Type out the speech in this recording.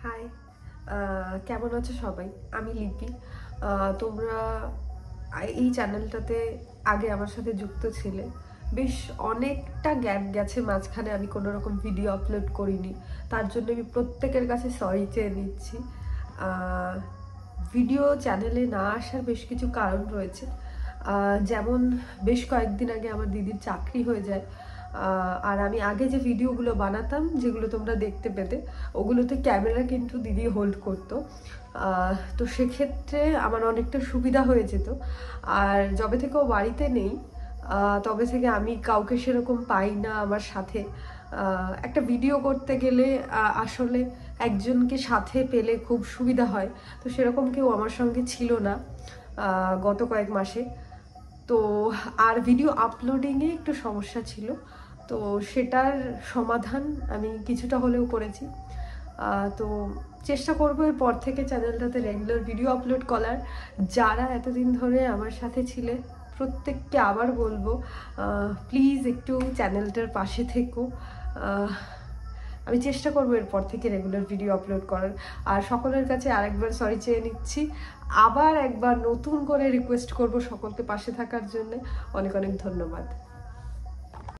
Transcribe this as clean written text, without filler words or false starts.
High, কেমন আছো সবাই? আমি লিপি। তোমরা এই চ্যানেলটাতে আগে আমার সাথে যুক্ত ছিলে। বেশ অনেকটা গ্যাপ গেছে মাঝখানে, আমি কোনো রকম ভিডিও আপলোড করিনি। তার জন্য আমি প্রত্যেকের কাছে সরি চেয়ে নিচ্ছি। ভিডিও চ্যানেলে না আসার বেশ কিছু কারণ রয়েছে। যেমন বেশ কয়েকদিন আগে আমার দিদির চাকরি হয়ে যায়। আর আমি আগে যে ভিডিওগুলো বানাতাম, যেগুলো তোমরা দেখতে পেতে, ওগুলোতে ক্যামেরা কিন্তু দিদি হোল্ড করতো। তো সেক্ষেত্রে আমার অনেকটা সুবিধা হয়ে যেত। আর যবে থেকে ও বাড়িতে নেই, তবে থেকে আমি কাউকে সেরকম পাই না আমার সাথে। একটা ভিডিও করতে গেলে আসলে একজনকে সাথে পেলে খুব সুবিধা হয়। তো সেরকম কেউ আমার সঙ্গে ছিল না গত কয়েক মাসে। তো আর ভিডিও আপলোডিংয়ে একটু সমস্যা ছিল, তো সেটার সমাধান আমি কিছুটা হলেও করেছি। তো চেষ্টা করবো এরপর থেকে চ্যানেলটাতে রেগুলার ভিডিও আপলোড করার। যারা এতদিন ধরে আমার সাথে ছিলে প্রত্যেককে আবার বলবো, প্লিজ একটু চ্যানেলটার পাশে থেকো। আমি চেষ্টা করবো এরপর থেকে রেগুলার ভিডিও আপলোড করার। আর সকলের কাছে আরেকবার সরি চেয়ে নিচ্ছি। আবার একবার নতুন করে রিকোয়েস্ট করব সকলকে পাশে থাকার জন্য। অনেক অনেক ধন্যবাদ।